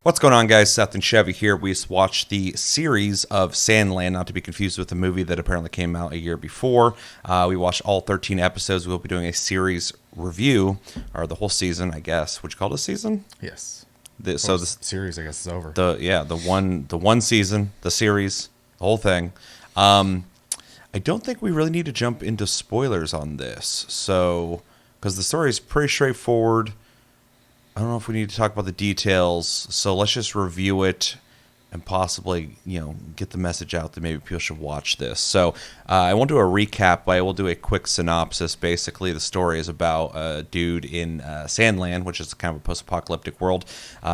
What's going on, guys? Seth and Chevy here. We just watched the series of SANDLAND, not to be confused with the movie that apparently came out a year before. We watched all 13 episodes. We'll be doing a series review, or the whole season, I guess. Would you call it a season? Yes. The series, I guess, is over. The one season, the series, the whole thing. I don't think we really need to jump into spoilers on this, so because the story is pretty straightforward. I don't know if we need to talk about the details, so let's just review it and possibly, get the message out that maybe people should watch this. So I won't do a recap, but I will do a quick synopsis. Basically, the story is about a dude in Sandland, which is kind of a post-apocalyptic world,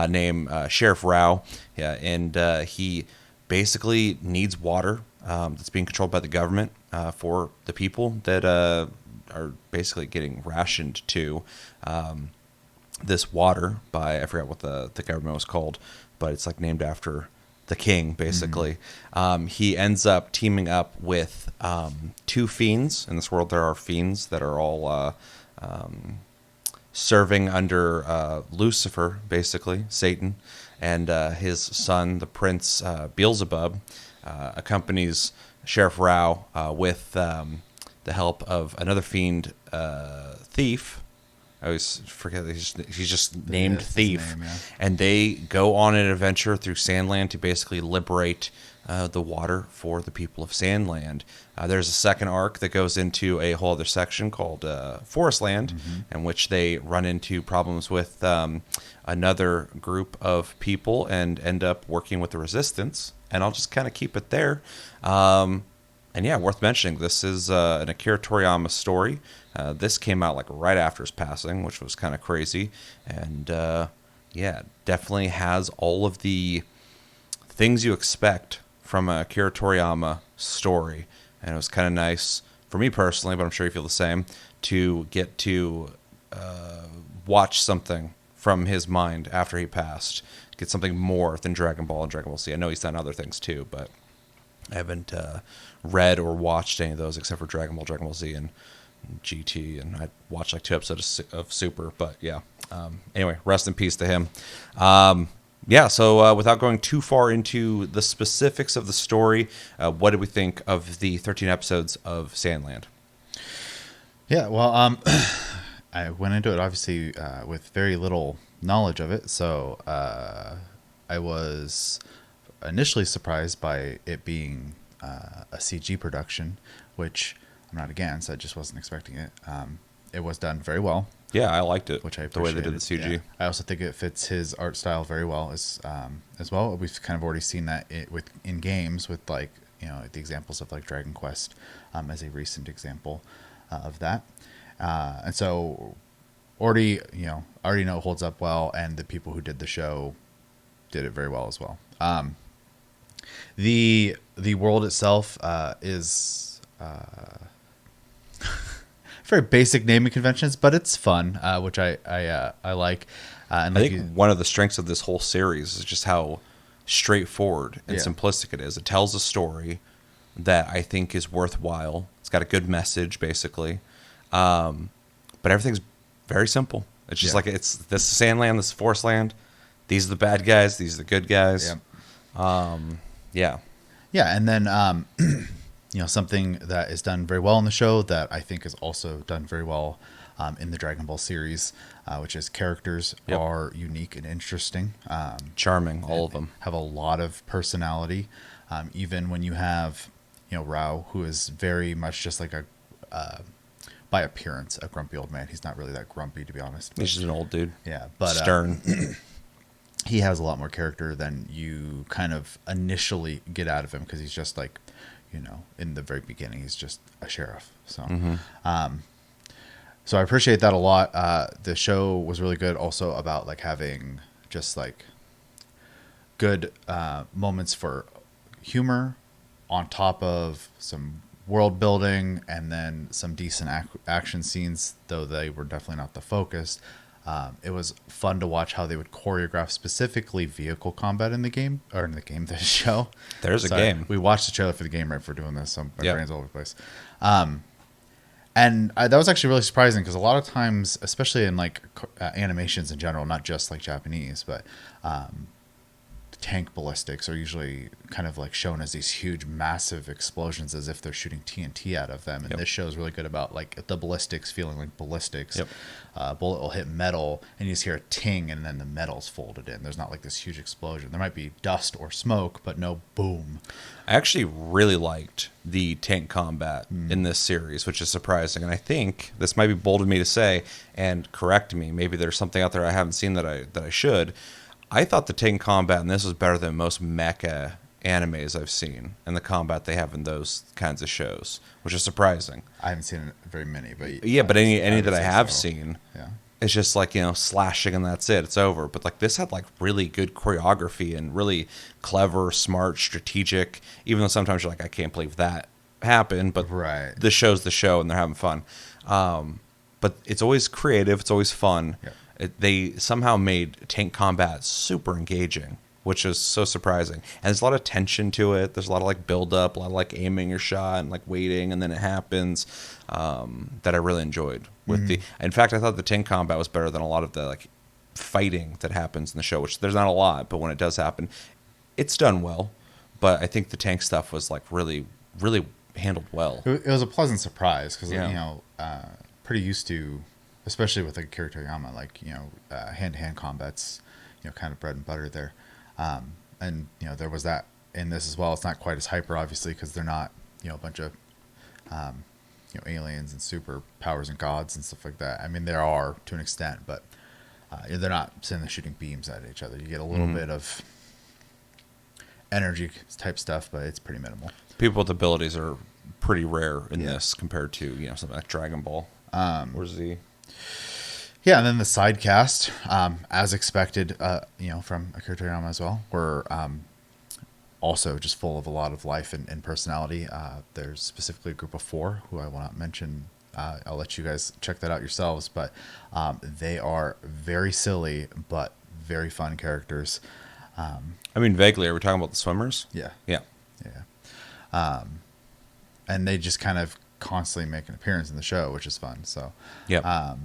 named Sheriff Rao, and he basically needs water that's being controlled by the government for the people that are basically getting rationed to this water by, I forgot what the government was called, but it's like named after the king, basically. Mm-hmm. He ends up teaming up with two fiends. In this world, there are fiends that are all serving under Lucifer, basically, Satan, and his son, the prince Beelzebub, accompanies Sheriff Rao with the help of another fiend thief. I always forget that he's just named Thief. Name, yeah. And they go on an adventure through Sandland to basically liberate the water for the people of Sandland. There's a second arc that goes into a whole other section called Forestland, in which they run into problems with another group of people and end up working with the Resistance. And I'll just kind of keep it there. And yeah, worth mentioning, this is an Akira Toriyama story. This came out like right after his passing, which was kind of crazy. And yeah, definitely has all of the things you expect from a Akira Toriyama story. And it was kind of nice for me personally, but I'm sure you feel the same, to get to watch something from his mind after he passed. Get something more than Dragon Ball and Dragon Ball Z. I know he's done other things too, but I haven't read or watched any of those except for Dragon Ball Z, and GT, and I watched like 2 episodes of Super. But yeah, anyway, rest in peace to him. So without going too far into the specifics of the story, what did we think of the 13 episodes of Sandland? Yeah, well, I went into it obviously with very little knowledge of it, so I was initially surprised by it being a CG production, which I'm not against. I just wasn't expecting it. It was done very well. Yeah, I liked it. Which I appreciated. The way they did the CG. Yeah. I also think it fits his art style very well as well. We've kind of already seen that in games with the examples of like Dragon Quest as a recent example of that. And so already know it holds up well, and the people who did the show did it very well as well. The world itself is very basic naming conventions, but it's fun, which I like. And I think one of the strengths of this whole series is just how straightforward and simplistic it is. It tells a story that I think is worthwhile. It's got a good message, basically, but everything's very simple. It's just like this is Sandland, this is Forestland. These are the bad guys. These are the good guys. Yeah. Yeah, and then something that is done very well in the show that I think is also done very well in the Dragon Ball series, which is characters are unique and interesting. Charming, all of them. Have a lot of personality. Even when you have, Rao, who is very much just like by appearance, a grumpy old man. He's not really that grumpy, to be honest. He's just an old dude. Yeah, but stern. He has a lot more character than you kind of initially get out of him, because he's just like, in the very beginning, he's just a sheriff. So, so I appreciate that a lot. The show was really good also about like having just like good moments for humor on top of some world building, and then some decent action scenes, though they were definitely not the focus. It was fun to watch how they would choreograph specifically vehicle combat in the game, the show. There's a game. We watched the trailer for the game right before doing this, so my brain's all over the place. And that was actually really surprising, because a lot of times, especially in like animations in general, not just like Japanese, but tank ballistics are usually kind of like shown as these huge, massive explosions, as if they're shooting TNT out of them. And Yep. this show is really good about like the ballistics feeling like ballistics. Yep. Bullet will hit metal, and you just hear a ting, and then the metal's folded in. There's not like this huge explosion. There might be dust or smoke, but no boom. I actually really liked the tank combat in this series, which is surprising. And I think this might be bold of me to say, and correct me. Maybe there's something out there I haven't seen that I should. I thought the tank combat in this was better than most mecha animes I've seen, and the combat they have in those kinds of shows, which is surprising. I haven't seen very many, but Yeah, but any would that I say have so. seen, Yeah. it's just like, slashing and that's it. It's over. But like this had like really good choreography and really clever, smart, strategic, even though sometimes you're like, I can't believe that happened, but Right. the show's the show and they're having fun. But it's always creative. It's always fun. Yeah. They somehow made tank combat super engaging, which is so surprising. And there's a lot of tension to it. There's a lot of like build up, a lot of like aiming your shot and like waiting, and then it happens. That I really enjoyed. In fact, I thought the tank combat was better than a lot of the like fighting that happens in the show, which there's not a lot, but when it does happen, it's done well. But I think the tank stuff was like really, really handled well. It was a pleasant surprise because Yeah. pretty used to, especially with like Akira Toriyama, like hand-to-hand combat's kind of bread and butter there, and there was that in this as well. It's not quite as hyper, obviously, because they're not a bunch of aliens and superpowers and gods and stuff like that. I mean, there are to an extent, but they're not sitting there shooting beams at each other. You get a little bit of energy type stuff, but it's pretty minimal. People with abilities are pretty rare in Yeah. this compared to something like Dragon Ball or Z. Yeah, and then the side cast, as expected, from Akira Toriyama as well, were also just full of a lot of life and personality. There's specifically a group of 4 who I will not mention. I'll let you guys check that out yourselves, but they are very silly but very fun characters. I mean, vaguely, are we talking about the swimmers? Yeah, Yeah. and they just kind of constantly make an appearance in the show, which is fun. So, Yeah.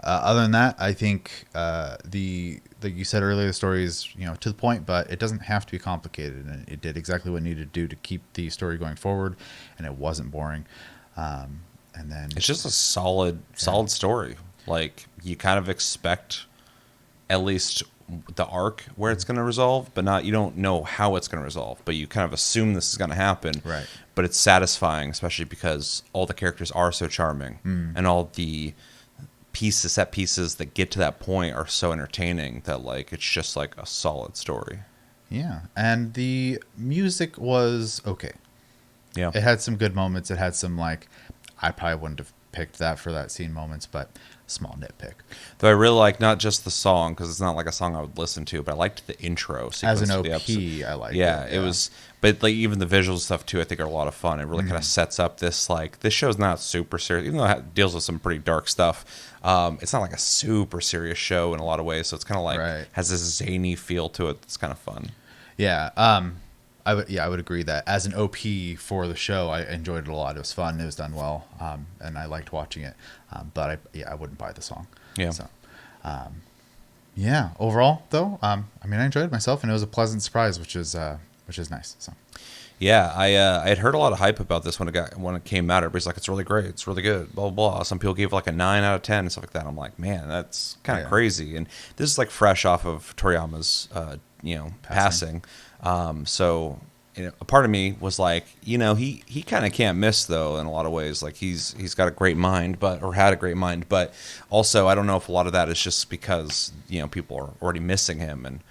Other than that, I think like you said earlier, the story is to the point, but it doesn't have to be complicated, and it did exactly what it needed to do to keep the story going forward, and it wasn't boring. And then It's just a solid story. Like, you kind of expect at least the arc where it's going to resolve, but you don't know how it's going to resolve, but you kind of assume this is going to happen. Right. But it's satisfying, especially because all the characters are so charming, and all the set pieces that get to that point are so entertaining that like it's just like a solid story. Yeah, and the music was okay. Yeah. It had some good moments. It had some like I probably wouldn't have picked that for that scene moments, but small nitpick. Though I really like not just the song, because it's not like a song I would listen to, but I liked the intro sequence As an of the OP, episode. I liked Yeah, it. it was, but like even the visual stuff too, I think are a lot of fun. It really kind of sets up this like this show's not super serious, even though it deals with some pretty dark stuff. It's not like a super serious show in a lot of ways, so it's kind of like Right. has this zany feel to it. That's kind of fun. Yeah, I would agree that as an OP for the show, I enjoyed it a lot. It was fun. It was done well, and I liked watching it. But I wouldn't buy the song. Yeah. So, overall though, I enjoyed it myself, and it was a pleasant surprise, which is nice. So. Yeah, I had heard a lot of hype about this when it came out. Everybody's like, it's really great, it's really good, blah blah blah. Some people gave it like a 9 out of 10 and stuff like that. I'm like, man, that's kind of crazy. And this is like fresh off of Toriyama's passing. So a part of me was like, he kind of can't miss though in a lot of ways. Like he's got a great mind, or had a great mind, but also I don't know if a lot of that is just because people are already missing him and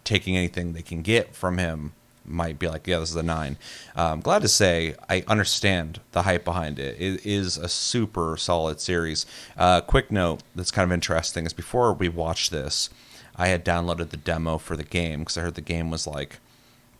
taking anything they can get from him might be like, yeah, this is a 9. Glad to say I understand the hype behind it. It is a super solid series. Quick note that's kind of interesting is before we watched this, I had downloaded the demo for the game because I heard the game was like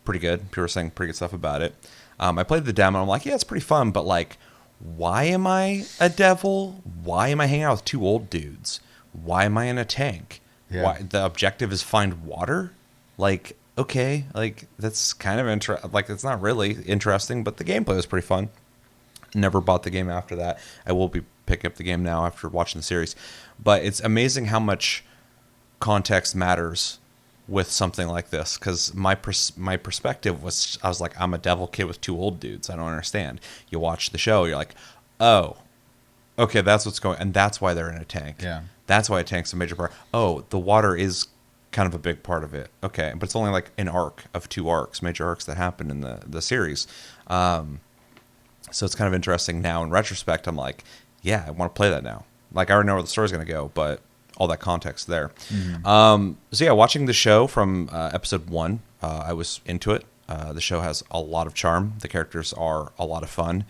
pretty good. People were saying pretty good stuff about it. I played the demo and I'm like, yeah, it's pretty fun, but like, why am I a devil? Why am I hanging out with 2 old dudes? Why am I in a tank? Yeah. Why the objective is find water? Like, okay, like that's kind of like it's not really interesting, but the gameplay was pretty fun. Never bought the game after that. I will be picking up the game now after watching the series. But it's amazing how much context matters with something like this, because my perspective was, I was like, I'm a devil kid with two old dudes. I don't understand. You watch the show, you're like, oh, okay, that's what's going, and that's why they're in a tank. Yeah. That's why a tank's a major part. Oh, the water is kind of a big part of it. Okay, but it's only like an arc of two arcs, major arcs that happen in the series. So it's kind of interesting now in retrospect. I'm like, yeah, I want to play that now. Like, I already know where the story's going to go, but all that context there. So yeah, watching the show from episode 1, I was into it. The show has a lot of charm. The characters are a lot of fun.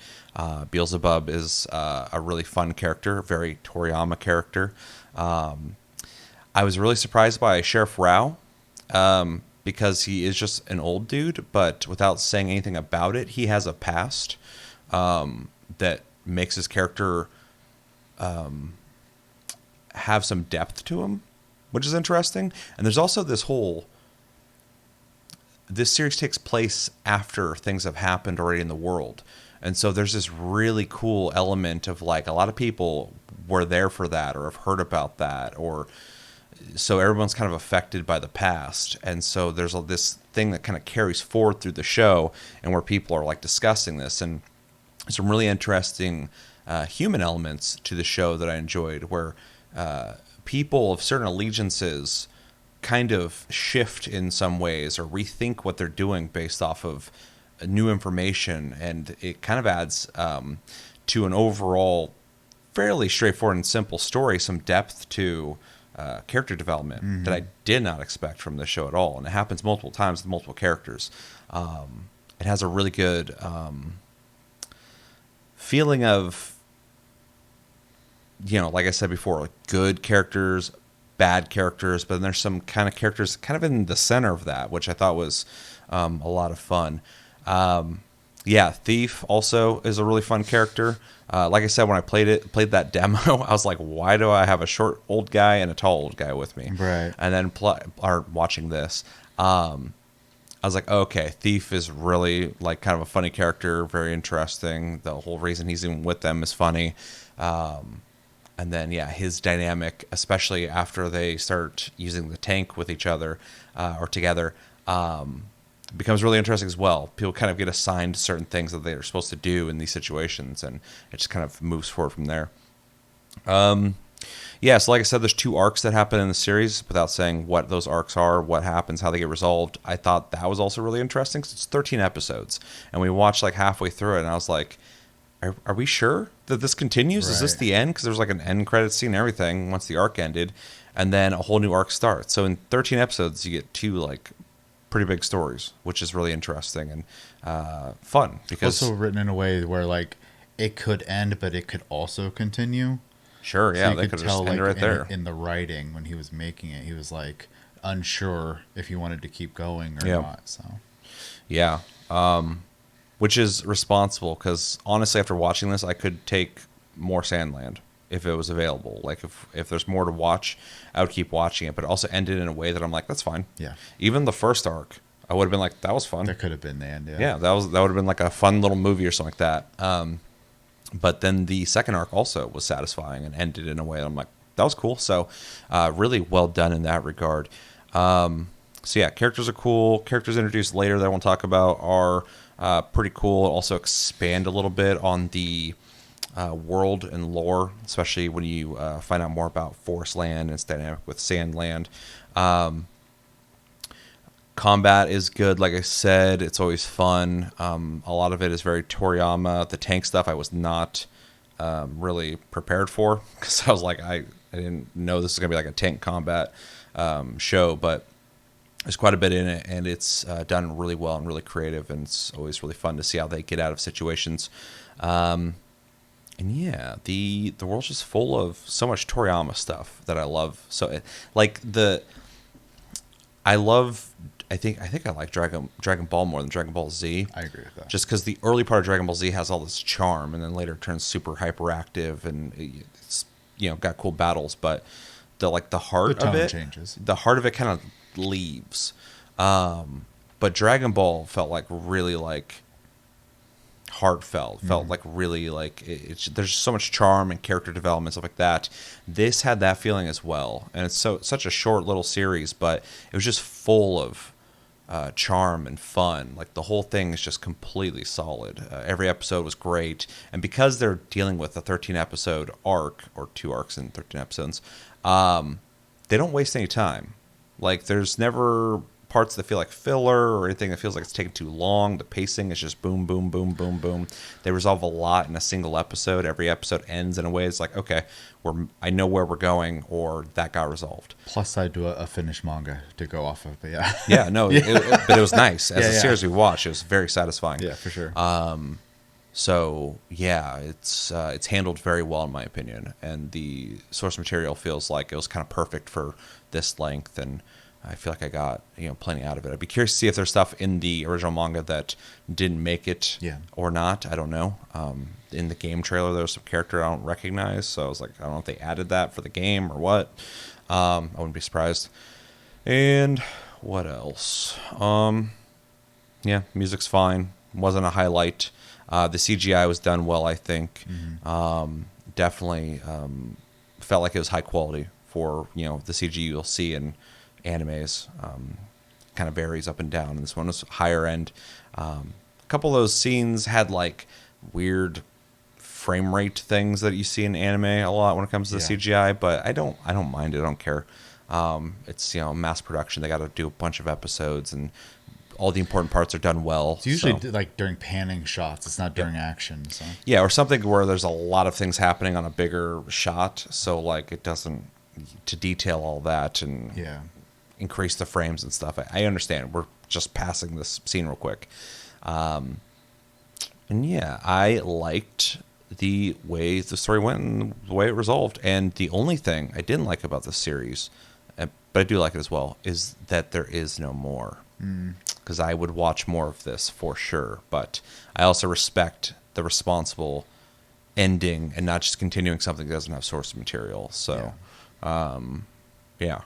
Beelzebub is a really fun character, very Toriyama character. I was really surprised by Sheriff Rao, because he is just an old dude, but without saying anything about it, he has a past that makes his character have some depth to him, which is interesting. And there's also this series takes place after things have happened already in the world. And so there's this really cool element of, like, a lot of people were there for that or have heard about that, or so everyone's kind of affected by the past. And so there's this thing that kind of carries forward through the show, and where people are like discussing this, and some really interesting human elements to the show that I enjoyed, where people of certain allegiances kind of shift in some ways or rethink what they're doing based off of new information. And it kind of adds to an overall fairly straightforward and simple story some depth to character development that I did not expect from this show at all. And it happens multiple times with multiple characters. It has a really good feeling of, like I said before, like good characters, bad characters, but then there's some kind of characters kind of in the center of that, which I thought was a lot of fun. Thief also is a really fun character. Like I said, when I played that demo, I was like, why do I have a short old guy and a tall old guy with me? Right. And then watching this, I was like, okay, Thief is really like kind of a funny character, very interesting. The whole reason he's even with them is funny. And then, his dynamic, especially after they start using the tank with each other or together, becomes really interesting as well. People kind of get assigned certain things that they're supposed to do in these situations, and it just kind of moves forward from there. So like I said, there's 2 arcs that happen in the series. Without saying what those arcs are, what happens, how they get resolved, I thought that was also really interesting, because it's 13 episodes, and we watched like halfway through it, and I was like, are we sure that this continues? Right. Is this the end? Because there was like an end credit scene and everything once the arc ended, and then a whole new arc starts. So in 13 episodes, you get 2 like pretty big stories, which is really interesting and fun. Because also written in a way where like it could end, but it could also continue. Sure, yeah, they could just end right there. In the writing, when he was making it, he was like unsure if he wanted to keep going or not. So, yeah, which is responsible, because honestly, after watching this, I could take more Sandland if it was available. Like if there's more to watch, I would keep watching it, but it also ended in a way that I'm like, that's fine. Yeah. Even the first arc, I would have been like, that was fun. That could have been the end. Yeah. Yeah, that would have been like a fun little movie or something like that. But then the second arc also was satisfying and ended in a way that I'm like, that was cool. So really well done in that regard. Characters are cool. Characters introduced later that I won't talk about are pretty cool. Also expand a little bit on the world and lore, especially when you find out more about Forest Land and its dynamic with Sandland. Combat is good, like I said. It's always fun. A lot of it is very Toriyama. The tank stuff I was not really prepared for, because I was like, I didn't know this was going to be like a tank combat show, but there's quite a bit in it, and it's done really well and really creative, and it's always really fun to see how they get out of situations. And the world's just full of so much Toriyama stuff that I love. So I think I like Dragon Ball more than Dragon Ball Z. I agree with that. Just because the early part of Dragon Ball Z has all this charm, and then later it turns super hyperactive, and it's got cool battles, but the heart of it changes. The heart of it kind of leaves. But Dragon Ball felt like really like heartfelt, felt like really like there's so much charm and character development, stuff like that. This had that feeling as well, and it's such a short little series, but it was just full of charm and fun. Like the whole thing is just completely solid. Every episode was great, and because they're dealing with a 13 episode arc, or 2 arcs in 13 episodes, they don't waste any time. Like there's never parts that feel like filler or anything that feels like it's taking too long. The pacing is just boom, boom, boom, boom, boom. They resolve a lot in a single episode. Every episode ends in a way it's like, okay, I know where we're going, or that got resolved. Plus, I do a finished manga to go off of, but yeah. Yeah, no, but it was nice. As a series we watched, it was very satisfying. Yeah, for sure. So yeah, it's handled very well in my opinion, and the source material feels like it was kind of perfect for this length, and I feel like I got plenty out of it. I'd be curious to see if there's stuff in the original manga that didn't make it or not. I don't know. In the game trailer, there was some character I don't recognize, so I was like, I don't know if they added that for the game or what. I wouldn't be surprised. And what else? Yeah, music's fine. Wasn't a highlight. The CGI was done well, I think. Definitely felt like it was high quality for the CG you'll see in animes. Kind of varies up and down, and this one was higher end. A couple of those scenes had like weird frame rate things that you see in anime a lot when it comes to the CGI, but I don't mind it. I don't care. It's mass production. They got to do a bunch of episodes, and all the important parts are done well. It's usually like during panning shots. It's not during action. So. Yeah, or something where there's a lot of things happening on a bigger shot, so like it doesn't to detail all that and increase the frames and stuff. I understand. We're just passing this scene real quick. And yeah, I liked the way the story went and the way it resolved. And the only thing I didn't like about this series, but I do like it as well, is that there is no more. Because I would watch more of this for sure. But I also respect the responsible ending and not just continuing something that doesn't have source material. So, yeah.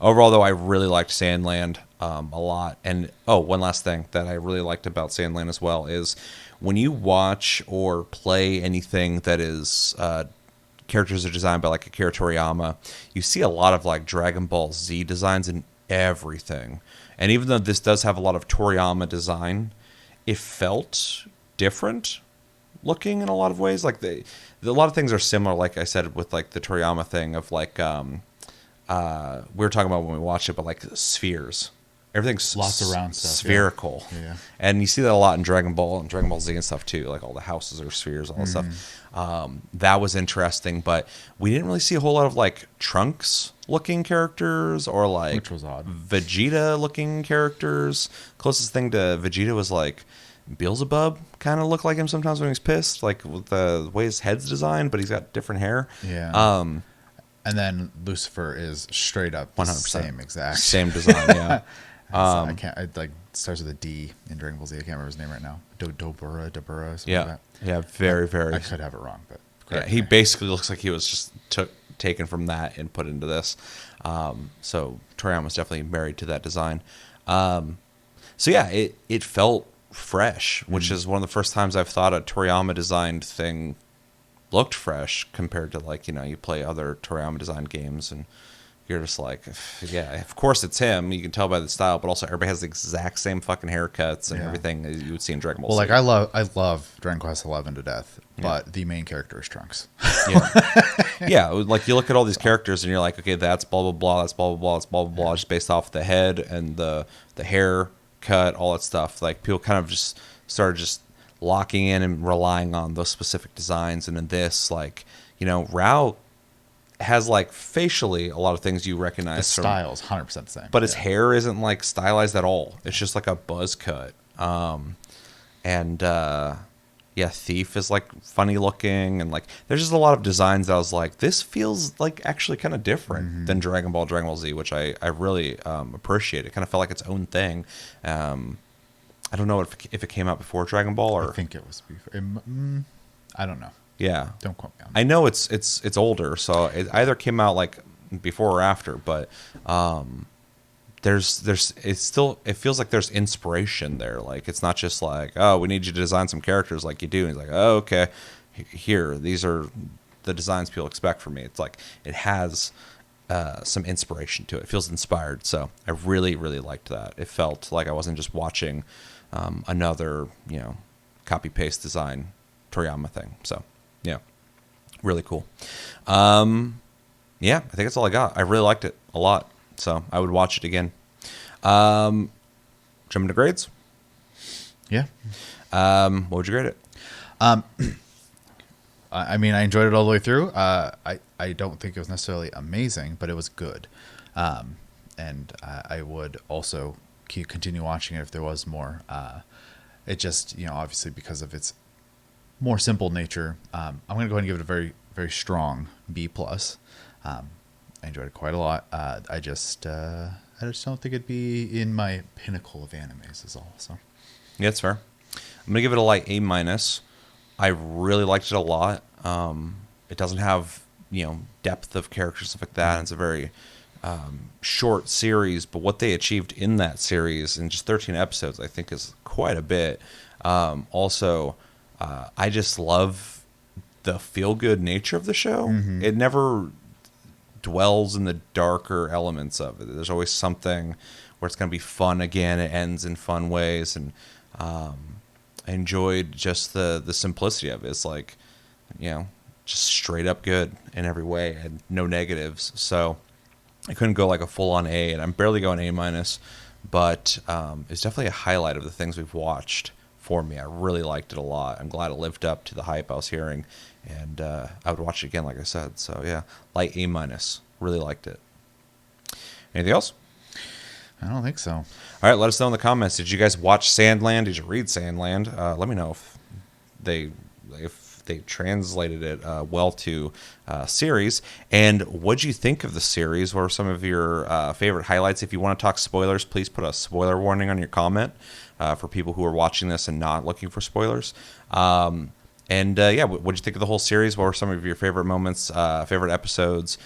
Overall, though, I really liked Sandland a lot. And, one last thing that I really liked about Sandland as well is when you watch or play anything that is characters are designed by like Akira Toriyama, you see a lot of like Dragon Ball Z designs in everything. And even though this does have a lot of Toriyama design, it felt different looking in a lot of ways. Like a lot of things are similar, like I said, with like the Toriyama thing of like we were talking about when we watched it, but like spheres. Everything's lots of round stuff, spherical. Yeah. And you see that a lot in Dragon Ball and Dragon Ball Z and stuff too. Like all the houses are spheres, all that stuff. That was interesting, but we didn't really see a whole lot of like Trunks looking characters or like which was odd. Vegeta looking characters. Closest thing to Vegeta was like Beelzebub kind of looked like him sometimes when he's pissed, like with the way his head's designed, but he's got different hair. Yeah. And then Lucifer is straight up the 100%. same exact design. Yeah. I can't. It like starts with a D in Dragon Ball Z. I can't remember his name right now. Dobura, something like that. Yeah. Very. I could have it wrong, but yeah, he basically looks like he was just taken from that and put into this. So Toriyama's definitely married to that design. So yeah, it felt fresh, which is one of the first times I've thought a Toriyama designed thing looked fresh compared to like you play other Toriyama designed games and you're just like, yeah, of course it's him. You can tell by the style, but also everybody has the exact same fucking haircuts and everything that you would see in Dragon Ball. Well, like I love Dragon Quest 11 to death, but the main character is Trunks. Yeah, like you look at all these characters and you're like, okay, that's blah blah blah, that's blah blah blah, that's blah blah blah, just based off the head and the hair cut, all that stuff. Like people kind of just started just locking in and relying on those specific designs. And in this, like Rao has like facially a lot of things you recognize. The style's 100% the same, but his hair isn't like stylized at all. It's just like a buzz cut. Thief is like funny looking, and like there's just a lot of designs that I was like, this feels like actually kind of different than Dragon Ball Z, which I really appreciate. It kind of felt like its own thing. I don't know if it came out before Dragon Ball or I think it was before. I don't know. Yeah, don't quote me on that. I know it's older, so it either came out like before or after. But it feels like there's inspiration there. Like it's not just like, oh, we need you to design some characters like you do. And he's like, oh, okay, here, these are the designs people expect from me. It's like it has some inspiration to it. It feels inspired. So I really, really liked that. It felt like I wasn't just watching another, copy paste design Toriyama thing. So yeah, really cool. Yeah, I think that's all I got. I really liked it a lot. So I would watch it again. Jumping to grades. Yeah. What would you grade it? I mean, I enjoyed it all the way through. I don't think it was necessarily amazing, but it was good. And I would also continue watching it if there was more. It just, obviously because of its more simple nature, I'm going to go ahead and give it a very, very strong B+. I enjoyed it quite a lot. I just don't think it'd be in my pinnacle of animes is all. So Yeah, it's fair. I'm going to give it a light A-. I really liked it a lot. It doesn't have, depth of characters, stuff like that. It's a very short series, but what they achieved in that series in just 13 episodes, I think is quite a bit. Also, I just love the feel-good nature of the show. Mm-hmm. It never dwells in the darker elements of it. There's always something where it's going to be fun again. It ends in fun ways, and I enjoyed just the simplicity of it. It's like, just straight up good in every way and no negatives. So I couldn't go like a full-on A, and I'm barely going A-, but it's definitely a highlight of the things we've watched for me. I really liked it a lot. I'm glad it lived up to the hype I was hearing, and I would watch it again, like I said. So yeah, light A-. Really liked it. Anything else? I don't think so. All right, let us know in the comments. Did you guys watch Sandland? Did you read Sandland? Let me know if they translated it well to series. And what'd you think of the series? What were some of your favorite highlights? If you want to talk spoilers, please put a spoiler warning on your comment for people who are watching this and not looking for spoilers. And what'd you think of the whole series? What were some of your favorite moments, favorite episodes?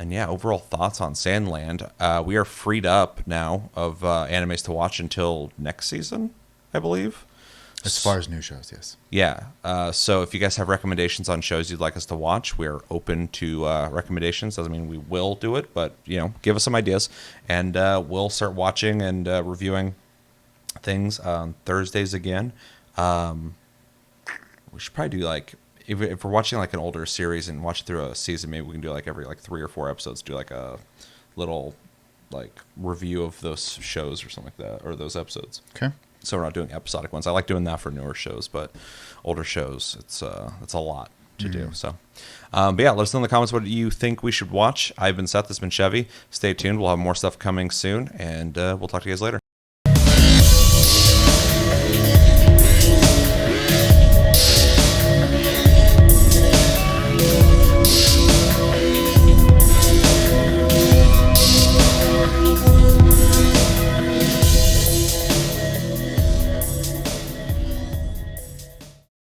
And yeah, overall thoughts on Sandland. We are freed up now of animes to watch until next season, I believe. As far as new shows, yes. Yeah. So if you guys have recommendations on shows you'd like us to watch, we are open to recommendations. Doesn't mean we will do it, but give us some ideas, and we'll start watching and reviewing things on Thursdays again. We should probably do like if we're watching like an older series and watch it through a season, maybe we can do like every 3 or 4 episodes, do like a little like review of those shows or something like that, or those episodes. Okay. So we're not doing episodic ones. I like doing that for newer shows, but older shows, it's a lot to do. So, but yeah, let us know in the comments what you think we should watch. I've been Seth. This has been Chevy. Stay tuned. We'll have more stuff coming soon, and we'll talk to you guys later.